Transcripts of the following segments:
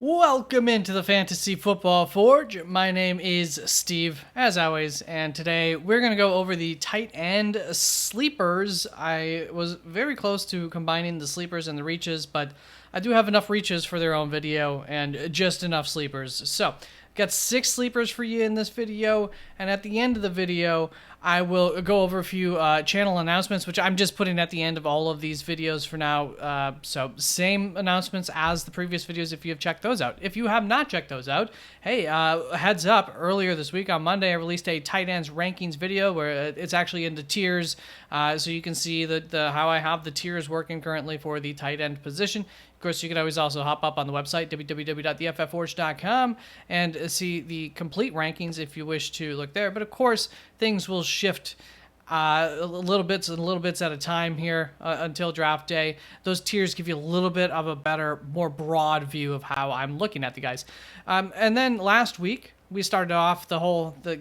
Welcome into the Fantasy Football Forge. My name is Steve, as always, and today we're going to go over the tight end sleepers. I was very close to combining the sleepers and the reaches, but I do have enough reaches for their own video and just enough sleepers. So, got 6 sleepers for you in this video, and at the end of the video, I will go over a few channel announcements, which I'm just putting at the end of all of these videos for now. So same announcements as the previous videos if you have checked those out. If you have not checked those out, hey, heads up, earlier this week on Monday, I released a tight ends rankings video where it's actually into tiers, so you can see how I have the tiers working currently for the tight end position. Of course, you can always also hop up on the website, www.theffforge.com, and see the complete rankings if you wish to look there. But of course, things will shift little bits at a time here until draft day. Those tiers give you a little bit of a better, more broad view of how I'm looking at the guys. And then last week, we started off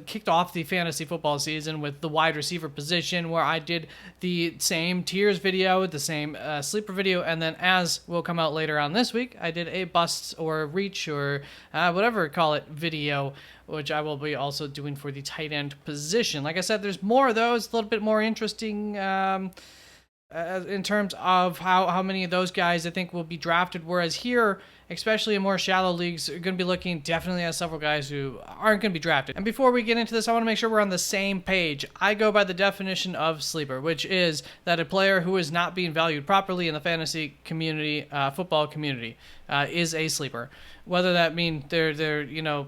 kicked off the fantasy football season with the wide receiver position, where I did the same tiers video, the same sleeper video, and then as will come out later on this week, I did a busts or reach or whatever call it video, which I will be also doing for the tight end position. Like I said, there's more of those, a little bit more interesting in terms of how many of those guys I think will be drafted, whereas here, especially in more shallow leagues, are going to be looking definitely at several guys who aren't going to be drafted. And before we get into this, I want to make sure we're on the same page. I go by the definition of sleeper, which is that a player who is not being valued properly in the fantasy community, football community, is a sleeper. Whether that mean they're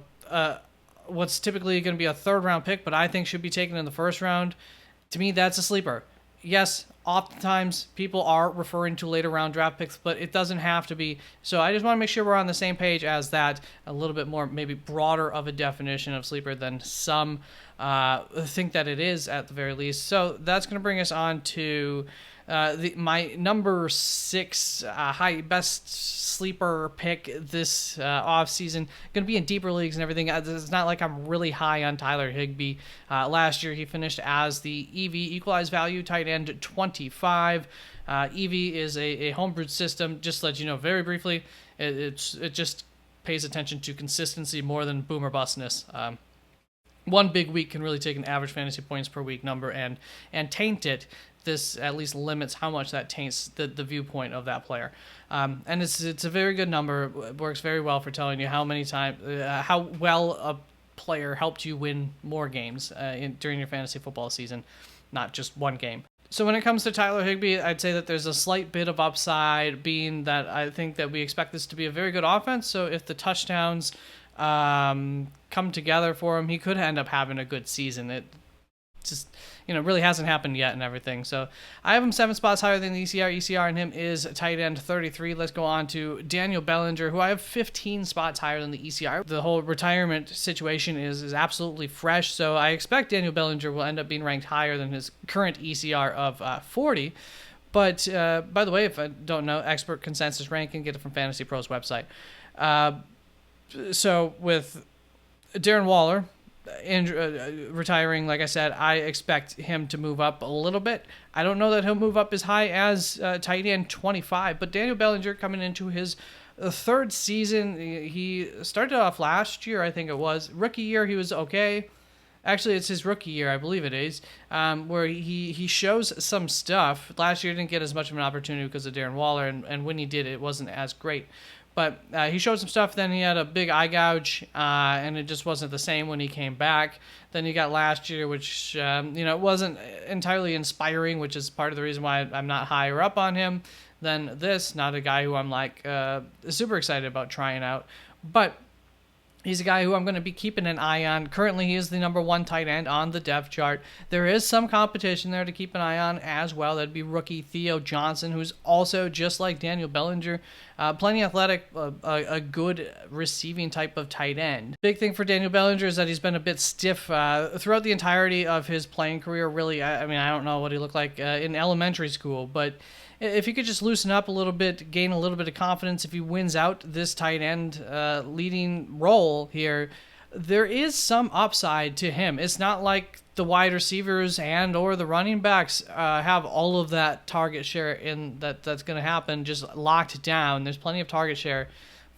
what's typically going to be a third-round pick, but I think should be taken in the first round, to me, that's a sleeper. Yes, oftentimes people are referring to later round draft picks, but it doesn't have to be. So I just want to make sure we're on the same page as that, a little bit more, maybe broader of a definition of sleeper than some think that it is at the very least. So that's going to bring us on to my number 6 best sleeper pick this offseason. Going to be in deeper leagues and everything. It's not like I'm really high on Tyler Higbee. Last year he finished as the EV equalized value tight end 25. EV is a homebrewed system. Just to let you know very briefly, it just pays attention to consistency more than boom or bustness. One big week can really take an average fantasy points per week number and taint it. This at least limits how much that taints the viewpoint of that player. And it's a very good number. It works very well for telling you how well a player helped you win more games during your fantasy football season, not just one game. So when it comes to Tyler Higbee, I'd say that there's a slight bit of upside, being that I think that we expect this to be a very good offense. So if the touchdowns come together for him, he could end up having a good season. It just really hasn't happened yet and everything. So I have him 7 spots higher than the ECR. ECR and him is tight end 33. Let's go on to Daniel Bellinger, who I have 15 spots higher than the ECR. The whole retirement situation is absolutely fresh, so I expect Daniel Bellinger will end up being ranked higher than his current ECR of 40. But by the way, if I don't know, expert consensus ranking, get it from Fantasy Pros website. So with Darren Waller retiring, like I said, I expect him to move up a little bit. I don't know that he'll move up as high as tight end 25, but Daniel Bellinger coming into his third season, he started off last year, I think it was. Rookie year, he was okay. Actually, it's his rookie year, I believe it is, where he shows some stuff. Last year didn't get as much of an opportunity because of Darren Waller, and when he did, it wasn't as great. But he showed some stuff, then he had a big eye gouge, and it just wasn't the same when he came back. Then you got last year, which, wasn't entirely inspiring, which is part of the reason why I'm not higher up on him than this. Not a guy who I'm, super excited about trying out. But he's a guy who I'm going to be keeping an eye on. Currently, he is the number 1 tight end on the depth chart. There is some competition there to keep an eye on as well. That'd be rookie Theo Johnson, who's also, just like Daniel Bellinger, plenty athletic, a good receiving type of tight end. Big thing for Daniel Bellinger is that he's been a bit stiff throughout the entirety of his playing career, really. I don't know what he looked like in elementary school, but if he could just loosen up a little bit, gain a little bit of confidence, if he wins out this tight end leading role here, there is some upside to him. It's not like the wide receivers and or the running backs have all of that target share in that's going to happen just locked down. There's plenty of target share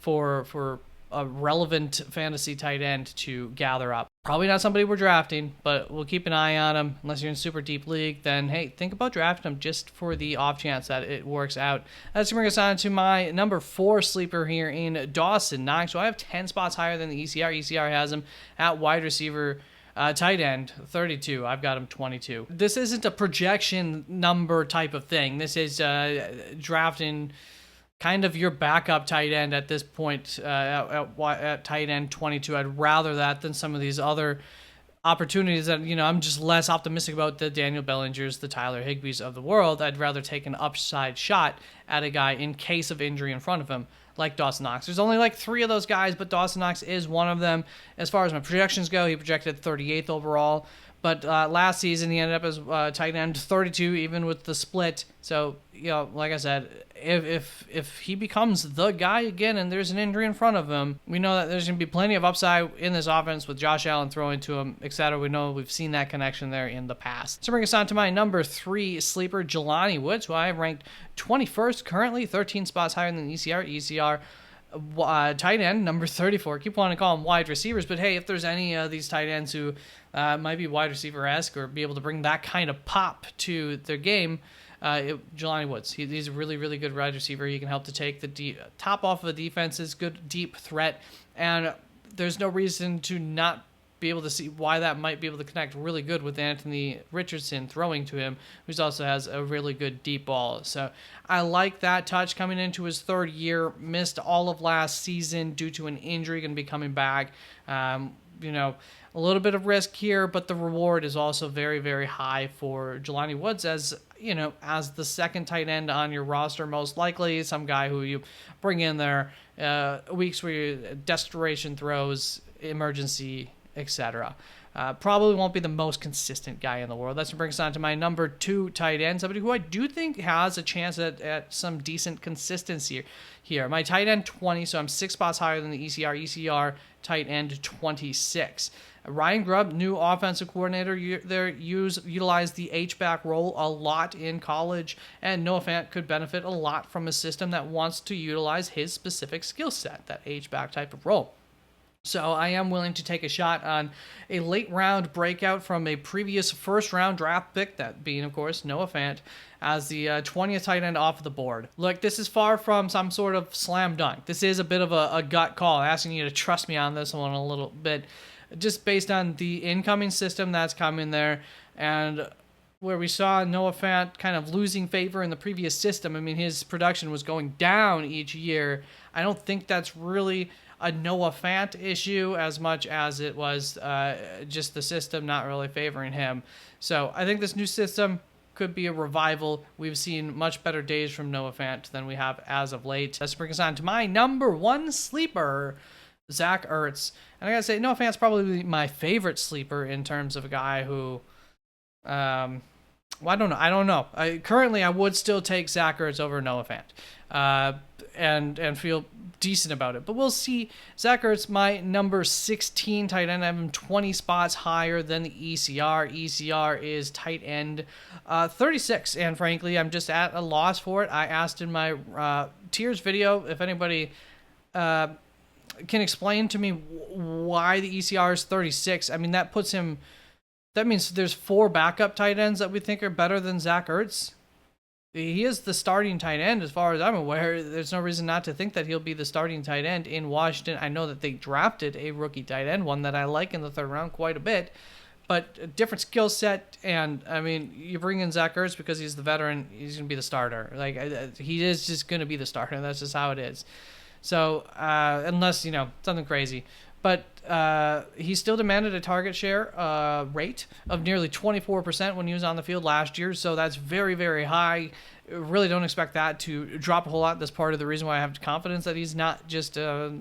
for a relevant fantasy tight end to gather up. Probably not somebody we're drafting, but we'll keep an eye on him. Unless you're in a super deep league, then hey, think about drafting him just for the off chance that it works out. That's going to bring us on to my number 4 sleeper here in Dawson Knox. So I have 10 spots higher than the ECR. ECR has him at wide receiver. Tight end, 32. I've got him 22. This isn't a projection number type of thing. This is drafting kind of your backup tight end at this point at tight end 22. I'd rather that than some of these other opportunities that, I'm just less optimistic about, the Daniel Bellingers, the Tyler Higbees of the world. I'd rather take an upside shot at a guy in case of injury in front of him, like Dawson Knox. There's only like 3 of those guys, but Dawson Knox is one of them. As far as my projections go, he projected 38th overall. But last season, he ended up as tight end 32, even with the split. So, like I said, if he becomes the guy again and there's an injury in front of him, we know that there's going to be plenty of upside in this offense with Josh Allen throwing to him, etc. We know we've seen that connection there in the past. So bring us on to my number 3 sleeper, Jelani Woods, who I have ranked 21st currently, 13 spots higher than ECR. ECR tight end, number 34. Keep wanting to call them wide receivers, but hey, if there's any of these tight ends who might be wide receiver-esque or be able to bring that kind of pop to their game, Jelani Woods. He's a really, really good wide receiver. He can help to take the top off of the defenses, good deep threat, and there's no reason to not be able to see why that might be able to connect really good with Anthony Richardson throwing to him, who also has a really good deep ball. So I like that touch coming into his 3rd year. Missed all of last season due to an injury, going to be coming back. A little bit of risk here, but the reward is also very, very high for Jelani Woods as the second tight end on your roster, most likely some guy who you bring in there weeks where you desperation throws, emergency, etc. Probably won't be the most consistent guy in the world. That's what brings us on to my number 2 tight end, somebody who I do think has a chance at some decent consistency here. My tight end 20, so I'm 6 spots higher than the ECR. ECR tight end 26. Ryan Grubb, new offensive coordinator there, utilized the H-back role a lot in college, and Noah Fant could benefit a lot from a system that wants to utilize his specific skill set, that H-back type of role. So I am willing to take a shot on a late round breakout from a previous first round draft pick, that being, of course, Noah Fant, as the 20th tight end off the board. Look, this is far from some sort of slam dunk. This is a bit of a gut call, asking you to trust me on this one a little bit, just based on the incoming system that's coming there, and where we saw Noah Fant kind of losing favor in the previous system. I mean, his production was going down each year. I don't think that's really a Noah Fant issue as much as it was just the system not really favoring him. So I think this new system could be a revival. We've seen much better days from Noah Fant than we have as of late. Let's bring us on to my number 1 sleeper, Zach Ertz. And I gotta say, Noah Fant's probably my favorite sleeper in terms of a guy who, I don't know. Currently, I would still take Zach Ertz over Noah Fant, and feel decent about it. But we'll see. Zach Ertz, my number 16 tight end. I have him 20 spots higher than the ECR. ECR is tight end 36, and frankly, I'm just at a loss for it. I asked in my tiers video if anybody can explain to me why the ECR is 36. I mean, that puts him. That means there's 4 backup tight ends that we think are better than Zach Ertz. He is the starting tight end as far as I'm aware. There's no reason not to think that he'll be the starting tight end in Washington. I know that they drafted a rookie tight end, one that I like in the 3rd round quite a bit, but a different skill set. And I mean, you bring in Zach Ertz because he's the veteran. He's going to be the starter. Like, he is just going to be the starter. That's just how it is. So unless, something crazy. But he still demanded a target share rate of nearly 24% when he was on the field last year. So that's very, very high. Really don't expect that to drop a whole lot. That's part of the reason why I have confidence that he's not just a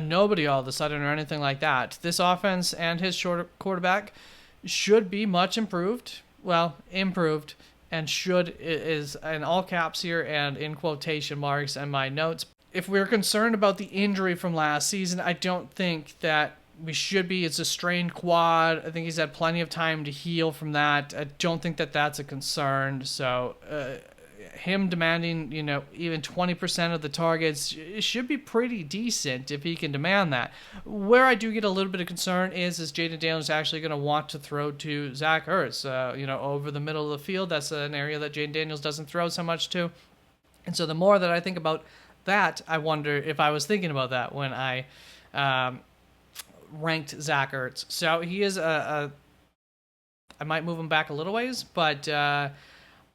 nobody all of a sudden or anything like that. This offense and his short quarterback should be much improved. Well, improved. And should is in all caps here and in quotation marks in my notes. If we're concerned about the injury from last season, I don't think that we should be. It's a strained quad. I think he's had plenty of time to heal from that. I don't think that that's a concern. So him demanding, even 20% of the targets, it should be pretty decent if he can demand that. Where I do get a little bit of concern is Jayden Daniels actually going to want to throw to Zach Ertz, over the middle of the field. That's an area that Jayden Daniels doesn't throw so much to. And so the more that I think about that, I wonder if I was thinking about that when I ranked Zach Ertz. So he is I might move him back a little ways, but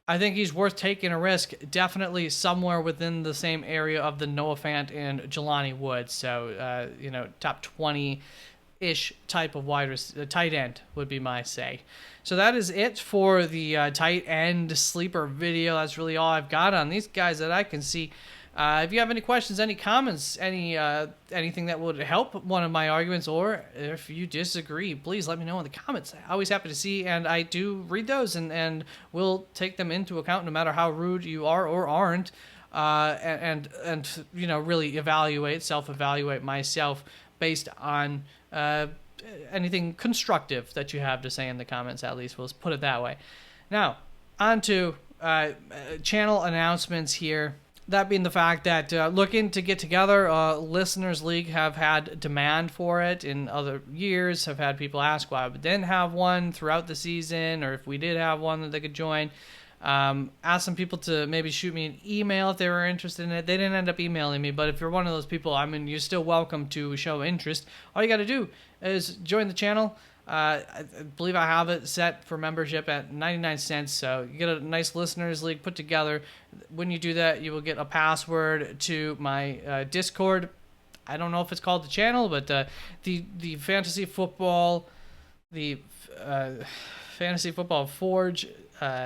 I think he's worth taking a risk. Definitely somewhere within the same area of the Noah Fant and Jelani Woods. So, top 20-ish type of tight end would be my say. So that is it for the tight end sleeper video. That's really all I've got on these guys that I can see. If you have any questions, any comments, anything that would help one of my arguments, or if you disagree, please let me know in the comments. I'm always happy to see, and I do read those, and will take them into account no matter how rude you are or aren't, and really self-evaluate myself based on anything constructive that you have to say in the comments, at least. We'll put it that way. Now, on to channel announcements here. That being the fact that looking to get together, Listeners League have had demand for it in other years, have had people ask why we didn't have one throughout the season, or if we did have one that they could join. Asked some people to maybe shoot me an email if they were interested in it. They didn't end up emailing me, but if you're one of those people, you're still welcome to show interest. All you got to do is join the channel. I believe I have it set for membership at 99 cents, so you get a nice Listeners League put together. When you do that, you will get a password to my Discord. I don't know if it's called the channel, but the Fantasy Football, Fantasy Football Forge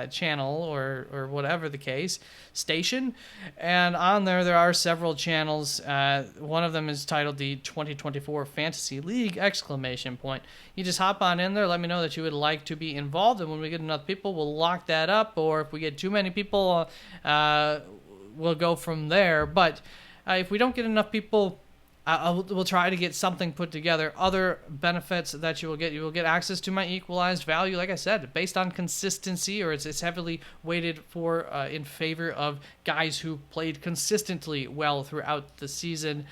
channel, or whatever the case, station, and on there are several channels. One of them is titled the 2024 Fantasy League ! You just hop on in there, let me know that you would like to be involved, and when we get enough people, we'll lock that up, or if we get too many people, we'll go from there. But if we don't get enough people, we'll try to get something put together. Other benefits that you will get access to my equalized value, like I said, based on consistency, or it's heavily weighted for in favor of guys who played consistently well throughout the season,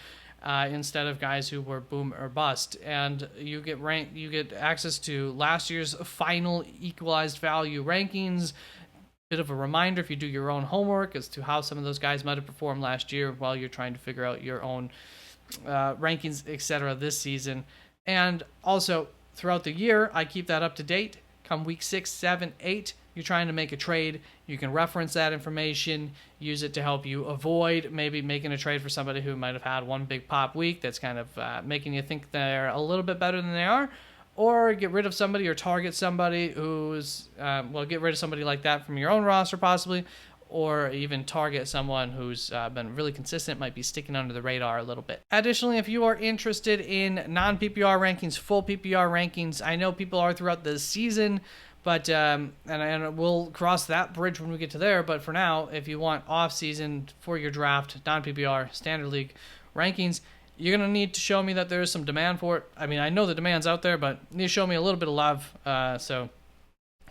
instead of guys who were boom or bust. And you get access to last year's final equalized value rankings. Bit of a reminder if you do your own homework as to how some of those guys might have performed last year while you're trying to figure out your own rankings, etc. this season. And also throughout the year, I keep that up to date. Come week 6, 7, 8, you're trying to make a trade, you can reference that information, use it to help you avoid maybe making a trade for somebody who might have had one big pop week that's kind of making you think they're a little bit better than they are, or get rid of somebody or target somebody who's get rid of somebody like that from your own roster possibly, or even target someone who's been really consistent, might be sticking under the radar a little bit. Additionally, if you are interested in non-PPR rankings, full PPR rankings, I know people are throughout the season, but and we'll cross that bridge when we get to there. But for now, if you want off-season for your draft, non-PPR, standard league rankings, you're going to need to show me that there's some demand for it. I know the demand's out there, but you need to show me a little bit of love. So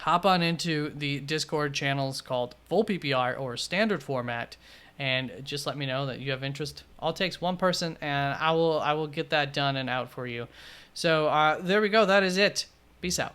hop on into the Discord channels called Full PPR or Standard Format, and just let me know that you have interest. All it takes one person, and I will get that done and out for you. So there we go. That is it. Peace out.